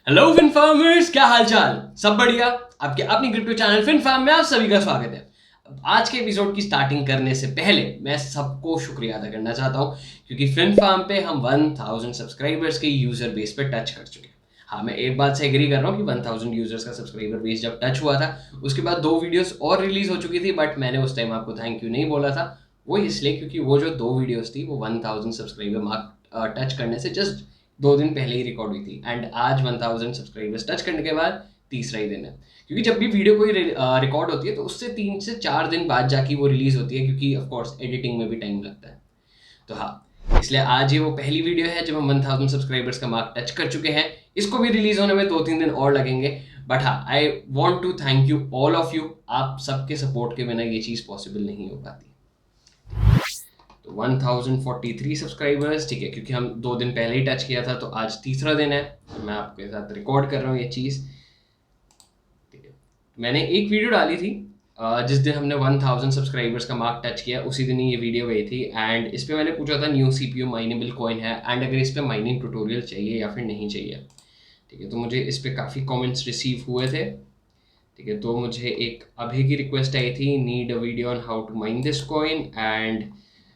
Hello fin farmers, क्या हाल चाल? सब बढ़िया। आपके अपनी क्रिप्टो चैनल फिन फार्म में आप सभी का स्वागत है। आज के एपिसोड की स्टार्टिंग करने से पहले मैं सबको शुक्रिया अदा करना चाहता हूं क्योंकि फिन फार्म पे हम 1000 सब्सक्राइबर्स के यूजर बेस पे टच कर चुके हैं। हाँ, मैं एक बात से एग्री कर रहा हूँ कि 1000 यूजर्स का सब्सक्राइबर बेस जब टच हुआ था उसके बाद 2 वीडियोस और रिलीज हो चुकी थी, बट मैंने उस टाइम आपको थैंक यू नहीं बोला था। वो इसलिए क्योंकि वो जो 2 वीडियोस थी वो 1000 सब्सक्राइबर मार्क टच करने से जस्ट 2 दिन पहले ही रिकॉर्ड हुई थी एंड आज 1000 सब्सक्राइबर्स टच करने के बाद तीसरा ही दिन है। क्योंकि जब भी वीडियो कोई रिकॉर्ड होती है तो उससे 3 से 4 दिन बाद जाके वो रिलीज होती है, क्योंकि ऑफ कोर्स एडिटिंग में भी टाइम लगता है। तो हाँ, इसलिए आज ये वो पहली वीडियो है जब हम 1000 सब्सक्राइबर्स का मार्क टच कर चुके हैं। इसको भी रिलीज होने में 2-3 दिन और लगेंगे, बट हाँ, I want to thank you all of you. आप सबके सपोर्ट के बिना ये चीज़ पॉसिबल नहीं हो पाती। तो 1043 सब्सक्राइबर्स, ठीक है, क्योंकि हम 2 दिन पहले ही टच किया था तो आज तीसरा दिन है। तो मैं आपके साथ रिकॉर्ड कर रहा हूँ ये चीज़। ठीक है, मैंने एक वीडियो डाली थी जिस दिन हमने 1000 सब्सक्राइबर्स का मार्क टच किया, उसी दिन ही ये वीडियो गई थी एंड इस पर मैंने पूछा था न्यू CPU माइनेबल कॉइन है एंड अगर इस पर माइनिंग ट्यूटोरियल चाहिए या फिर नहीं चाहिए। ठीक है, तो मुझे इस पर काफ़ी कमेंट्स रिसीव हुए थे। ठीक है, तो मुझे एक अभी की रिक्वेस्ट आई थी, need a video on how to mine this coin, and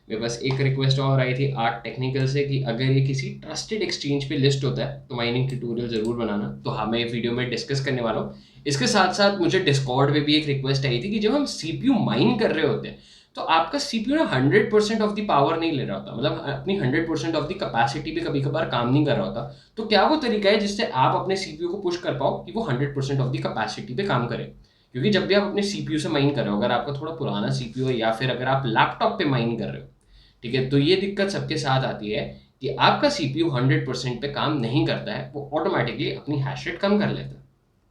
मेरे पास एक रिक्वेस्ट और आई थी आर्ट टेक्निकल से कि अगर ये किसी ट्रस्टेड एक्सचेंज पे लिस्ट होता है तो माइनिंग ट्यूटोरियल ज़रूर बनाना। तो हाँ, मैं वीडियो में डिस्कस करने वाला हूँ। इसके साथ साथ मुझे डिस्कॉर्ड पे भी एक रिक्वेस्ट आई थी कि जब हम CPU माइन कर रहे होते हैं तो आपका CPU ना 100% ऑफ द पावर नहीं ले रहा होता, मतलब अपनी 100% ऑफ द कैपेसिटी पे कभी कभार काम नहीं कर रहा होता। तो क्या वो तरीका है जिससे आप अपने CPU को पुश कर पाओ कि वो 100% ऑफ द कैपेसिटी पे काम करे? क्योंकि जब भी आप अपने CPU से माइन कर रहे हो, अगर आपका थोड़ा पुराना CPU है या फिर अगर आप लैपटॉप पे माइन कर रहे हो, ठीक है, तो ये दिक्कत सबके साथ आती है कि आपका CPU 100% पे काम नहीं करता है, वो ऑटोमेटिकली अपनी हैश रेट कम कर लेता है,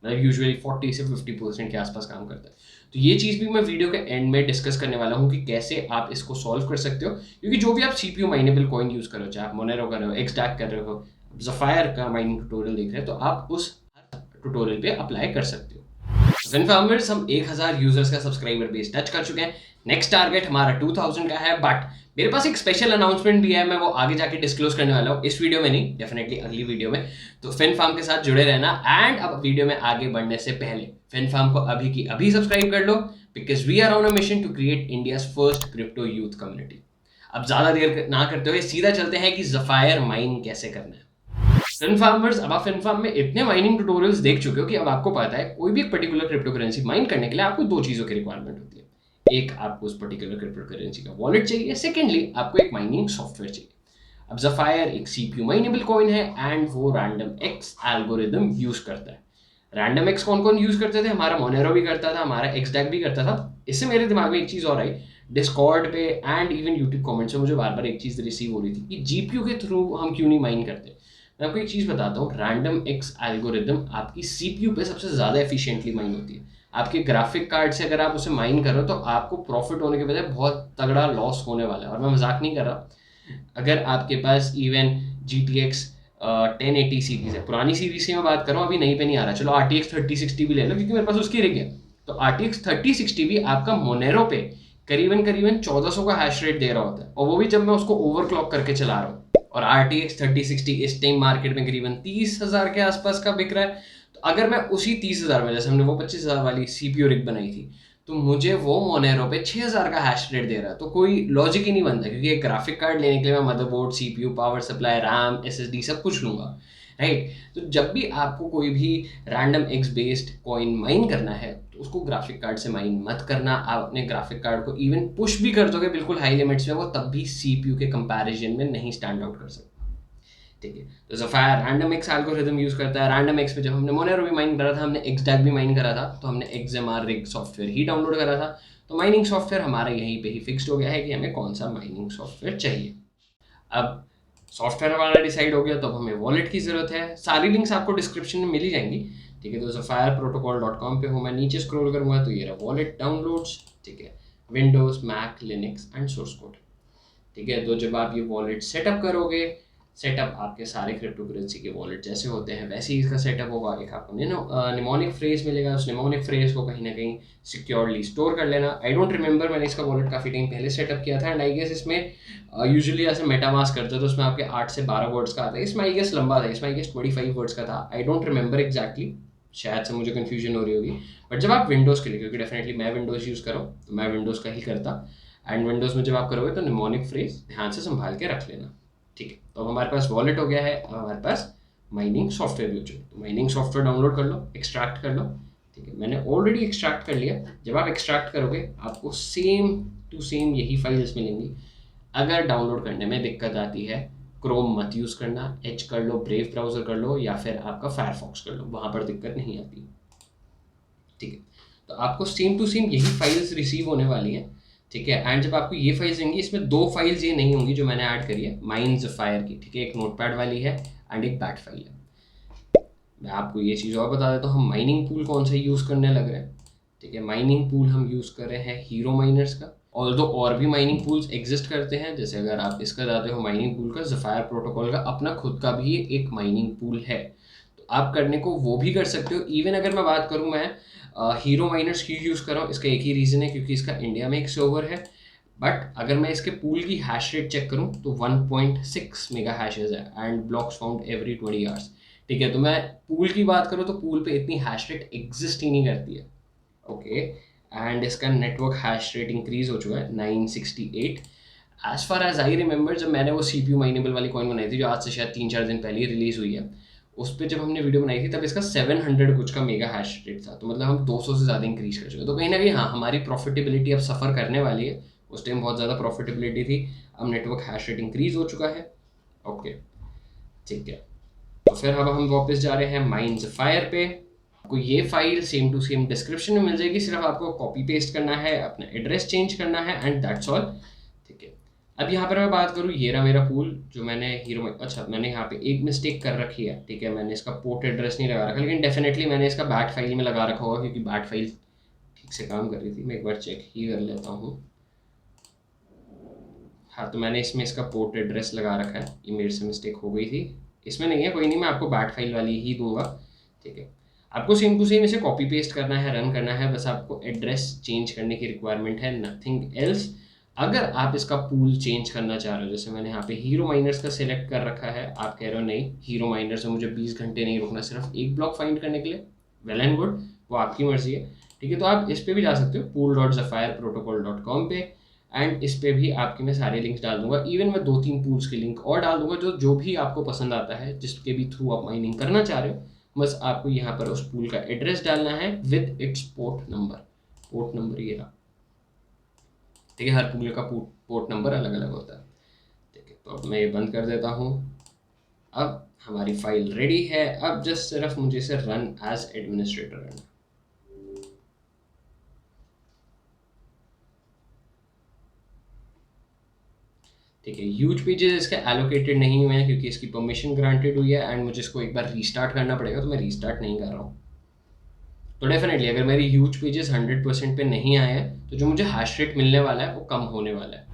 मतलब यूजुअली 40 से 50% के आसपास काम करता है। तो ये चीज़ भी मैं वीडियो के एंड में डिस्कस करने वाला हूँ कि कैसे आप इसको सॉल्व कर सकते हो। क्योंकि जो भी आप CPU माइनेबल कॉइन यूज़ कर रहे हो, चाहे आप मोनेरो कर रहे हो, एक्सडैक कर रहे हो, ज़फायर का माइनिंग ट्यूटोरियल देख रहे हो, तो आप उस ट्यूटोरियल पे अप्लाई कर सकते हो। फिन फार्मर्स, हम 1000 यूजर्स का सब्सक्राइबर बेस टच कर चुके हैं। नेक्स्ट टारगेट हमारा 2000 का है, बट मेरे पास एक स्पेशल अनाउंसमेंट भी है, मैं वो आगे जाके डिस्क्लोज करने वाला हूँ, इस वीडियो में नहीं, डेफिनेटली अगली वीडियो में। तो फिन फार्म के साथ जुड़े रहना एंड अब वीडियो में आगे बढ़ने से पहले फिन फार्म को अभी की अभी सब्सक्राइब कर लो, because we are on a mission to create India's first crypto youth community. अब ज्यादा देर ना करते हुए सीधा चलते हैं कि ज़फायर माइन कैसे करना है। फिन फार्मर्स, अब आप फिन फार्म में इतने माइनिंग ट्यूटोरियल्स देख चुके हो कि अब आपको पता है कोई भी एक पर्टिकुलर क्रिप्टो करेंसी माइन करने के लिए आपको 2 चीज़ों की रिक्वायरमेंट होती है। एक, आपको उस पर्टिकुलर क्रिप्टो करेंसी का वॉलेट चाहिए, सेकेंडली आपको एक माइनिंग सॉफ्टवेयर चाहिए। अब ज़फायर एक CPU माइनेबल कॉइन है एंड वो रैंडम एक्स एल्गोरिदम यूज करता है। रैंडम एक्स कौन कौन यूज करते थे? हमारा मोनेरो भी करता था, हमारा एक्सडैक भी करता था। इससे मेरे दिमाग में एक चीज़ और आई, डिस्कॉर्ड पे एंड इवन यूट्यूब कमेंट्स में मुझे बार बार एक चीज़ रिसीव हो रही थी कि GPU के थ्रू हम क्यों नहीं माइन करते। मैं आपको एक चीज़ बताता हूँ, रैंडम एक्स एल्गोरिदम आपकी CPU पे सबसे ज़्यादा एफिशिएंटली माइन होती है। आपके ग्राफिक कार्ड से अगर आप उसे माइन करो तो आपको प्रॉफिट होने के बजाय बहुत तगड़ा लॉस होने वाला है, और मैं मजाक नहीं कर रहा। अगर आपके पास इवन GTX 1080 सीरीज है, पुरानी सीरीज की मैं बात कर रहा हूँ, अभी नई पे नहीं आ रहा, चलो RTX 3060 भी ले लो क्योंकि मेरे पास उसकी रिग है। तो RTX 3060 भी आपका मोनेरो पे करीबन करीबन 1400 का हैश रेट दे रहा होता है, और वो भी जब मैं उसको ओवरक्लॉक करके चला रहा हूँ। और RTX 3060 इस टाइम मार्केट में करीबन 30,000 के आसपास का बिक रहा है। तो अगर मैं उसी 30,000 में, जैसे हमने वो 25,000 वाली CPU रिग बनाई थी, तो मुझे वो मोनेरो पे 6,000 का हैश रेट दे रहा है, तो कोई लॉजिक ही नहीं बनता। क्योंकि एक ग्राफिक कार्ड लेने के लिए मैं motherboard, CPU, power supply, RAM, SSD सब कुछ लूँगा, राइट? तो जब भी आपको कोई भी random x based coin mine करना है तो उसको ग्राफिक कार्ड से माइन मत करना। आप अपने ग्राफिक कार्ड को इवन पुश भी कर दोगे बिल्कुल हाई लिमिट्स में, वो तब भी CPU के कंपैरिजन में नहीं स्टैंड आउट कर सकता। ठीक है, तो ज़फायर रैंडम एक्स एल्गोरिदम यूज़ करता है। रैंडम एक्स पे जब हमने मोनेरो भी माइन करा था, हमने एक्सडैक भी माइन करा था, तो हमने XMR रिग सॉफ्टवेयर ही डाउनलोड करा था। तो माइनिंग सॉफ्टवेयर हमारा यहीं पे ही फिक्स्ड हो गया है कि हमें कौन सा माइनिंग सॉफ्टवेयर चाहिए। अब सॉफ्टवेयर हमारा डिसाइड हो गया, तो अब हमें वॉलेट की ज़रूरत है। सारी लिंक्स आपको डिस्क्रिप्शन में मिल ही जाएंगी। ठीक है, तो ज़फायरprotocol.com पे हूँ मैं, नीचे स्क्रॉल करूँगा तो ये रहा वॉलेट डाउनलोड्स। ठीक है, Windows, Mac, Linux and source code. ठीक है, तो जब आप ये वॉलेट सेटअप करोगे, सेटअप आपके सारे क्रिप्टो करेंसी के वॉलेट जैसे होते हैं वैसे ही इसका सेटअप होगा। एक आपको निमोनिक फ्रेज मिलेगा, उस निमोनिक फ्रेज को कहीं ना कहीं सिक्योरली स्टोर कर लेना। आई डोंट रिमेंबर, मैंने इसका वॉलेट काफ़ी टाइम पहले सेटअप किया था एंड आई गेस इसमें यूजुअली ऐसे मेटामास्क करते हो तो उसमें आपके 8 से 12 वर्ड्स का आता है। इसमें आई गेस लंबा था, इसमें आई गेस 25 वर्ड्स का था। आई डोंट रिमेंबर एग्जैक्टली, शायद से मुझे कन्फ्यूजन हो रही होगी। बट जब आप विंडोज़ के लिए, क्योंकि डेफिनेटली मैं विंडोज़ यूज़ कर रहा हूँ तो मैं विंडोज़ का ही करता, एंड विंडोज़ में जब आप करोगे तो निमोनिक फ्रेज ध्यान से संभाल के रख लेना। ठीक है, तो अब हमारे पास वॉलेट हो गया है, अब हमारे पास माइनिंग सॉफ्टवेयर भी हो चुका है। तो माइनिंग सॉफ्टवेयर डाउनलोड कर लो, एक्सट्रैक्ट कर लो। ठीक है, मैंने ऑलरेडी एक्सट्रैक्ट कर लिया। जब आप एक्सट्रैक्ट करोगे आपको सेम टू सेम यही फाइल्स मिलेंगी। अगर डाउनलोड करने में दिक्कत आती है, क्रोम मत यूज़ करना, एच कर लो, ब्रेव ब्राउज़र कर लो या फिर आपका फायरफॉक्स कर लो, वहाँ पर दिक्कत नहीं आती। ठीक है, तो आपको सेम टू सेम यही फाइल्स रिसीव होने वाली है। ठीक है, एंड जब आपको ये फाइल्स देंगी, इसमें 2 फाइल्स ये नहीं होंगी जो मैंने ऐड करी है माइंड फायर की। ठीक है, एक नोटपैड वाली है एंड एक बैट फाइल है। मैं आपको ये चीज़ और बता देता हूँ, हम माइनिंग पूल कौन सा यूज़ करने लग रहे हैं। ठीक है, माइनिंग पूल हम यूज़ कर रहे हैं हीरो माइनर्स का। ऑल्दो और भी माइनिंग पूल्स एग्जिस्ट करते हैं, जैसे अगर आप इसका जाते हो माइनिंग पूल का, ज़फायर प्रोटोकॉल का अपना खुद का भी एक माइनिंग पूल है, तो आप करने को वो भी कर सकते हो। इवन अगर मैं बात करूँ, मैं हीरो माइनर्स क्यों यूज़ कर रहा हूँ, इसका एक ही रीज़न है, क्योंकि इसका इंडिया में एक सर्वर है। बट अगर मैं इसके पूल की हैश रेट चेक करूँ तो 1.6 मेगा हैशेज है and blocks found every 20 hours. ठीक है, तो मैं पूल की बात करूँ तो पूल पे इतनी हैश रेट एग्जिस्ट ही नहीं करती है। ओके, एंड इसका नेटवर्क हैश रेट इंक्रीज हो चुका है 968। As far as I remember, जब मैंने वो CPU माइनेबल वाली कॉइन बनाई थी जो आज से शायद 3-4 दिन पहले ही रिलीज हुई है, उस पर जब हमने वीडियो बनाई थी तब इसका 700 कुछ का मेगा हैश रेट था। तो मतलब हम 200 से ज़्यादा इंक्रीज कर चुके। तो कहीं ना कहीं हाँ, हमारी प्रॉफिटेबिलिटी अब सफ़र करने वाली है। उस टाइम बहुत ज़्यादा प्रॉफिटेबिलिटी थी, अब नेटवर्क हैश रेट इंक्रीज हो चुका है। ओके, ठीक है, तो फिर अब हम वापस जा रहे हैं माइंड फायर पे। आपको ये file same to same description में मिल जाएगी, सिर्फ आपको कॉपी पेस्ट करना है, अपना एड्रेस चेंज करना है एंड दैट्स ऑल। ठीक है, अब यहाँ पर मैं बात करूँ, ये रहा मेरा पूल जो मैंने हीरो में, अच्छा मैंने यहाँ पे एक मिस्टेक कर रखी है। ठीक है, मैंने इसका पोर्ट एड्रेस नहीं लगा रखा, लेकिन डेफिनेटली मैंने इसका बैट फाइल में लगा रखा होगा, क्योंकि बैट फाइल ठीक से काम कर रही थी। मैं एक बार चेक ही कर लेता हूँ। हाँ, तो मैंने इसमें इसका पोर्ट एड्रेस लगा रखा है, ये मेरे से मिस्टेक हो गई थी, इसमें नहीं है, कोई नहीं, मैं आपको बैट फाइल वाली ही दूंगा। ठीक है, आपको सेम टू सेम इसे कॉपी पेस्ट करना है, रन करना है, बस आपको एड्रेस चेंज करने की रिक्वायरमेंट है, नथिंग एल्स। अगर आप इसका पूल चेंज करना चाह रहे हो, जैसे मैंने यहाँ पे हीरो माइनर्स का सिलेक्ट कर रखा है, आप कह रहे हो नहीं हीरो माइनर्स में मुझे 20 घंटे नहीं रुकना सिर्फ एक ब्लॉक फाइंड करने के लिए, वेल एंड गुड, वो आपकी मर्जी है। ठीक है, तो आप इस पर भी जा सकते हो pool.zafireprotocol.com पे, एंड इस पे भी आपके मैं सारे लिंक्स डाल दूंगा। इवन मैं 2-3 पूल्स के लिंक और डाल दूंगा, जो भी आपको पसंद आता है, जिसके भी थ्रू आप माइनिंग करना चाह रहे हो। बस आपको यहाँ पर उस पूल का एड्रेस डालना है with its port number. Port number ये रहा। ठीक है, हर पूल का पोर्ट नंबर अलग अलग होता है। ठीक है, तो अब मैं ये बंद कर देता हूँ। अब हमारी फाइल रेडी है, अब जस्ट सिर्फ मुझे इसे रन एज एडमिनिस्ट्रेटर करना। ठीक है, ह्यूज पेजेस इसके एलोकेटेड नहीं हुए हैं क्योंकि इसकी परमिशन ग्रांटेड हुई है एंड मुझे इसको एक बार रीस्टार्ट करना पड़ेगा, तो मैं रीस्टार्ट नहीं कर रहा हूँ। तो डेफिनेटली अगर मेरी ह्यूज पेजेस 100% पे नहीं आए हैं तो जो मुझे हैश रेट मिलने वाला है वो कम होने वाला है।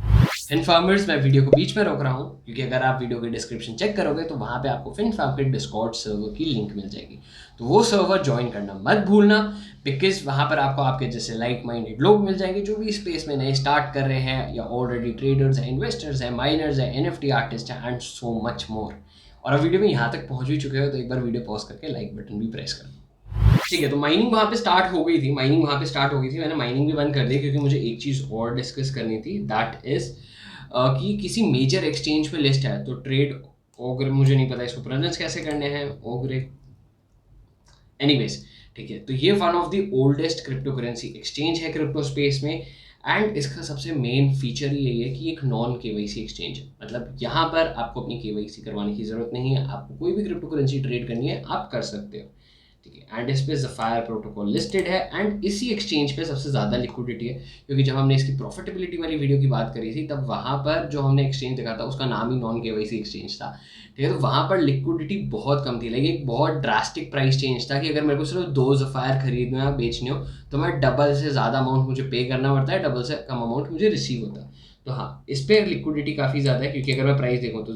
फिन फार्मर्स, मैं वीडियो को बीच में रोक रहा हूँ क्योंकि अगर आप वीडियो के डिस्क्रिप्शन चेक करोगे तो वहाँ पे आपको फिन फार्म के डिस्कॉर्ड सर्वर की लिंक मिल जाएगी, तो वो सर्वर ज्वाइन करना मत भूलना, बिकॉज वहाँ पर आपको आपके जैसे लाइक माइंडेड लोग मिल जाएंगे जो भी स्पेस में नए स्टार्ट कर रहे हैं या ऑलरेडी ट्रेडर्स हैं, इन्वेस्टर्स हैं, माइनर्स हैं, NFT आर्टिस्ट हैं एंड सो मच मोर। और अब वीडियो में यहाँ तक पहुँच भी चुके हो तो एक बार वीडियो पॉज करके लाइक बटन भी प्रेस कर। ठीक है, तो माइनिंग वहाँ पे स्टार्ट हो गई थी, मैंने माइनिंग भी बंद कर दी क्योंकि मुझे एक चीज़ और डिस्कस करनी थी, दैट इज़ कि किसी मेजर एक्सचेंज पे लिस्ट है तो ट्रेड ओग्रे, मुझे नहीं पता इसको प्रोनाउंस कैसे करने हैं, ओग्रे, एनीवेज। ठीक है, तो ये one of the oldest crypto currency exchange है क्रिप्टो स्पेस में, एंड इसका सबसे मेन फीचर यही है कि एक नॉन KYC एक्सचेंज है। मतलब यहाँ पर आपको अपनी KYC करवाने की ज़रूरत नहीं है, आपको कोई भी क्रिप्टो करेंसी ट्रेड करनी है आप कर सकते हो। ठीक है, एंड इस पे ज़फायर प्रोटोकॉल लिस्टेड है एंड इसी एक्सचेंज पे सबसे ज़्यादा लिक्विडिटी है, क्योंकि जब हमने इसकी प्रॉफिटेबिलिटी वाली वीडियो की बात करी थी तब वहाँ पर जो हमने एक्सचेंज देखा था उसका नाम ही नॉन KYC एक्सचेंज था। ठीक है, तो वहाँ पर लिक्विडिटी बहुत कम थी, लेकिन एक बहुत ड्रास्टिक प्राइस चेंज था कि अगर मेरे को सिर्फ 2 ज़फायर खरीदने या बेचने हो तो मैं डबल से ज़्यादा अमाउंट मुझे पे करना पड़ता है, डबल से कम अमाउंट मुझे रिसीव होता है। तो हाँ, इस पर लिक्विडिटी काफ़ी ज़्यादा है, क्योंकि अगर मैं प्राइस देखूँ तो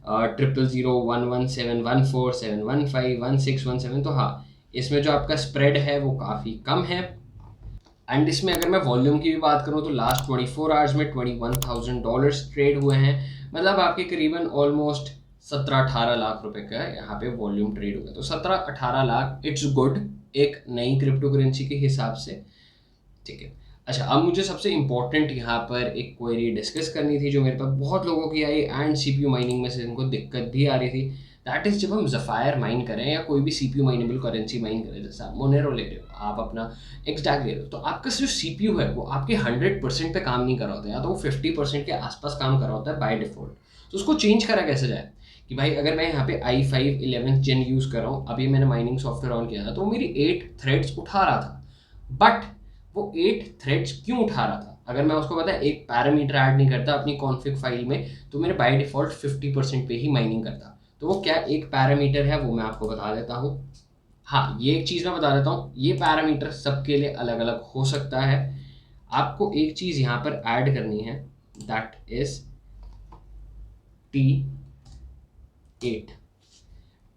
000117147151617। तो हाँ, इसमें जो आपका स्प्रेड है वो काफ़ी कम है। एंड इसमें अगर मैं वॉल्यूम की भी बात करूँ तो लास्ट 24 आवर्स में $21,000 ट्रेड हुए हैं। मतलब आपके करीबन ऑलमोस्ट 17-18 लाख रुपए का यहाँ पे वॉल्यूम ट्रेड हुआ। तो 17-18 लाख इट्स गुड एक नई क्रिप्टो करेंसी के हिसाब से, ठीक है। अच्छा, अब मुझे सबसे इम्पोर्टेंट यहाँ पर एक क्वेरी डिस्कस करनी थी जो मेरे पास बहुत लोगों की आई एंड सीपीयू माइनिंग में से इनको दिक्कत भी आ रही थी। दैट इज़ जब हम ज़फायर माइन करें या कोई भी सीपीयू माइनेबल करेंसी माइन करें, जैसे आप मोनेरो ले रहे हो, आप अपना एक्सडैग ले रहे हो, तो आपका जो सीपीयू है वो आपके 100% पे काम नहीं कर रहा होता है, या तो वो 50% के आसपास काम कर रहा होता है बाय डिफॉल्ट। तो उसको चेंज करा कैसे जाए कि भाई अगर मैं यहाँ पे i5 11th Gen यूज़ कर रहा हूँ, अभी मैंने माइनिंग सॉफ्टवेयर ऑन किया था तो वो मेरी 8 थ्रेड्स उठा रहा था, बट वो 8 थ्रेड्स क्यों उठा रहा था? अगर मैं उसको पता है एक पैरामीटर ऐड नहीं करता अपनी कॉन्फ़िग फाइल में, तो मेरे बाय डिफ़ॉल्ट 50% पे ही माइनिंग करता। तो वो क्या एक पैरामीटर है वो मैं आपको बता देता हूँ। हाँ, ये एक चीज़ मैं बता देता हूँ, ये पैरामीटर सबके लिए अलग अलग हो सकता है। आपको एक चीज़ यहाँ पर ऐड करनी है, दैट इज T8।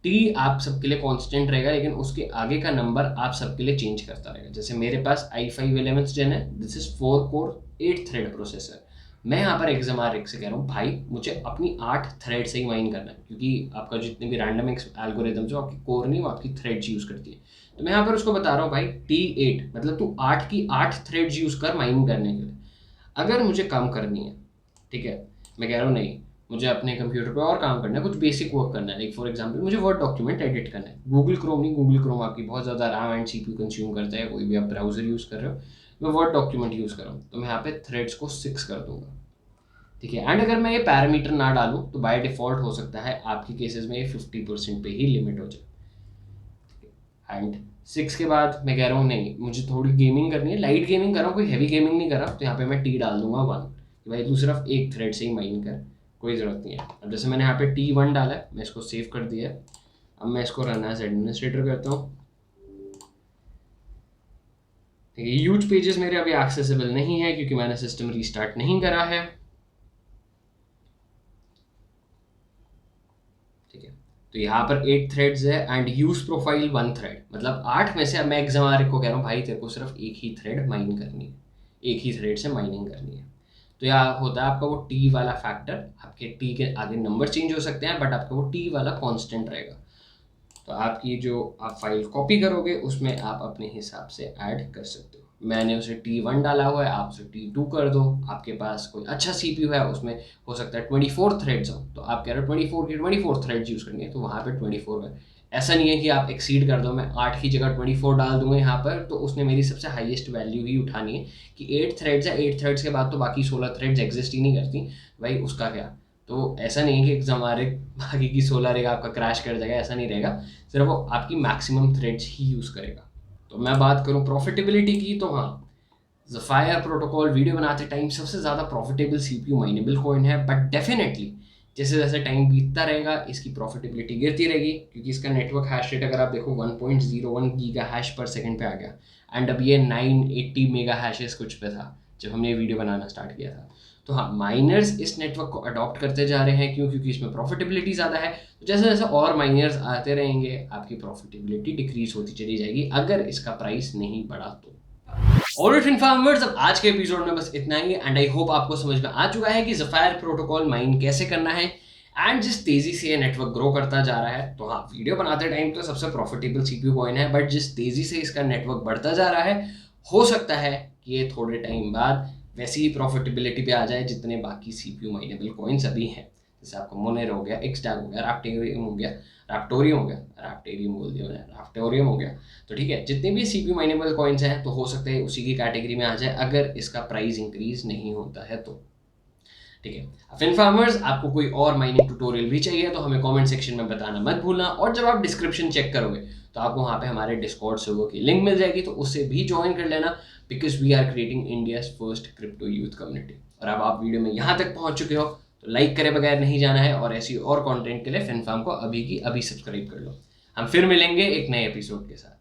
टी आप सबके लिए कांस्टेंट रहेगा, लेकिन उसके आगे का नंबर आप सबके लिए चेंज करता रहेगा। जैसे मेरे पास i5 11th Gen है, this is 4 core 8 thread processor. मैं यहाँ पर XMR से कह रहा हूँ भाई मुझे अपनी 8 थ्रेड से ही माइन करना है, क्योंकि आपका जितने भी रैंडम एल्गोरिदम जो आपकी कोर नहीं वो आपकी थ्रेड्स यूज़ करती है। तो मैं यहाँ पर उसको बता रहा हूँ भाई T8 मतलब तू 8 की 8 थ्रेड्स यूज़ कर माइनिंग करने के लिए। अगर मुझे कम करनी है, ठीक है, मैं कह रहा हूँ नहीं मुझे अपने कंप्यूटर पे और काम करना है, कुछ बेसिक वर्क करना है, लाइक फॉर एग्जांपल मुझे वर्ड डॉक्यूमेंट एडिट करना है, गूगल क्रोम नहीं, गूगल क्रोम आपकी बहुत ज़्यादा रैम एंड सीपीयू कंज्यूम करता है, कोई भी आप ब्राउजर यूज़ कर रहे हो, मैं वर्ड डॉक्यूमेंट यूज़ कर रहा हूँ, तो मैं यहाँ पे थ्रेड्स को 6 कर दूंगा, ठीक है। एंड अगर मैं ये पैरामीटर ना डालूँ तो बाय डिफ़ॉल्ट हो सकता है आपकी केसेस में ये 50% पे ही लिमिट हो जाए। एंड 6 के बाद मैं कह रहा हूँ नहीं मुझे थोड़ी गेमिंग करनी है, लाइट गेमिंग कर रहा हूँ, कोई हैवी गेमिंग नहीं कर रहा, तो यहाँ पे मैं टी डाल दूंगा 1 कि भाई तू सिर्फ एक थ्रेड से ही माइन कर, कोई ज़रूरत नहीं है। अब जैसे मैंने यहाँ पे T1 डाला है, मैं इसको सेव कर दिया है। अब मैं इसको रन एज एडमिनिस्ट्रेटर करता हूँ, ठीक है। ह्यूज पेजेस मेरे अभी एक्सेसिबल नहीं है क्योंकि मैंने सिस्टम रीस्टार्ट नहीं करा है, ठीक है। तो यहाँ पर 8 थ्रेड्स है एंड यूज प्रोफाइल 1 थ्रेड, मतलब 8 में से अब मैं XMR को कह रहा हूँ भाई तेरे को सिर्फ एक ही थ्रेड माइन करनी है, एक ही थ्रेड से माइनिंग करनी है। तो यहाँ होता है आपका वो टी वाला फैक्टर, आपके टी के आगे नंबर चेंज हो सकते हैं बट आपका वो टी वाला कांस्टेंट रहेगा। तो आपकी जो आप फाइल कॉपी करोगे उसमें आप अपने हिसाब से ऐड कर सकते हो। मैंने उसे T1 डाला हुआ है, आप उसे T2 कर दो। आपके पास कोई अच्छा CPU है, उसमें हो सकता है 24 थ्रेड्स हो, तो आप कह रहे हो 24 की 24 थ्रेड्स यूज़ करनी है, तो वहाँ पे 24 है। ऐसा नहीं है कि आप एक्सीड कर दो, मैं 8 की जगह 24 डाल दूंगा यहाँ पर, तो उसने मेरी सबसे हाईएस्ट वैल्यू ही उठानी है कि 8 थ्रेड्स है, 8 थ्रेड्स के बाद तो बाकी 16 थ्रेड्स एग्जिस्ट ही नहीं करती, भाई उसका क्या। तो ऐसा नहीं है कि हमारे बाकी की 16 रहेगा आपका क्रैश कर जाएगा, ऐसा नहीं रहेगा, सिर्फ वो आपकी मैक्सिमम थ्रेड्स ही यूज़ करेगा। तो मैं बात करूँ प्रॉफिटेबिलिटी की, तो हाँ ज़फायर प्रोटोकॉल वीडियो बनाते टाइम सबसे ज़्यादा प्रॉफिटेबल सीपीयू माइनेबल कॉइन है, बट डेफिनेटली जैसे जैसे टाइम बीतता रहेगा इसकी प्रॉफिटेबिलिटी गिरती रहेगी, क्योंकि इसका नेटवर्क हैश रेट अगर आप देखो 1.01 गीगा हैश पर सेकंड पे आ गया, एंड अब ये 980 मेगा हैशेस कुछ पे था जब हमने ये वीडियो बनाना स्टार्ट किया था। तो हाँ, माइनर्स इस नेटवर्क को अडॉप्ट करते जा रहे हैं, क्यों? क्योंकि इसमें प्रॉफिटेबिलिटी ज़्यादा है। तो जैसे जैसे और माइनर्स आते रहेंगे आपकी प्रॉफिटेबिलिटी डिक्रीज होती चली जाएगी, अगर इसका प्राइस नहीं बढ़ा तो। ऑलराइट इन्फॉर्मर्स, अब आज के एपिसोड में बस इतना ही, एंड आई होप आपको समझ में आ चुका है कि ज़फायर प्रोटोकॉल माइन कैसे करना है, एंड जिस तेजी से ये नेटवर्क ग्रो करता जा रहा है, तो हाँ वीडियो बनाते टाइम तो सबसे प्रॉफिटेबल सीपीयू कॉइन है, बट जिस तेजी से इसका नेटवर्क बढ़ता जा रहा है, हो सकता है कि ये थोड़े टाइम बाद वैसी ही प्रॉफिटेबिलिटी पे आ जाए जितने बाकी सीपीयू माइनेबल कॉइन्स अभी हैं। जैसे आपको मोनेरो हो गया, एक्सटैग हो गया, रैप्टोरियम हो गया, रैप्टोरियम बोल दिया मैंने, रैप्टोरियम हो गया। तो ठीक है, जितने भी सीपीयू माइनेबल कॉइन्स हैं तो हो सकता है उसी की कैटेगरी में आ जाए अगर इसका प्राइस इंक्रीज नहीं होता है तो, ठीक है। फिन फार्मर्स, आपको कोई और माइनिंग ट्यूटोरियल भी चाहिए तो हमें कमेंट सेक्शन में बताना मत भूलना, और जब आप डिस्क्रिप्शन चेक करोगे तो आपको वहाँ पे हमारे डिस्कॉर्ड सर्वर की लिंक मिल जाएगी, तो उससे भी ज्वाइन कर लेना, because we are creating India's first crypto youth community. और अब आप वीडियो में यहाँ तक पहुँच चुके हो तो लाइक करे बगैर नहीं जाना है, और ऐसी और कंटेंट के लिए फिन फार्म को अभी की अभी सब्सक्राइब कर लो। हम फिर मिलेंगे एक नए एपिसोड के साथ।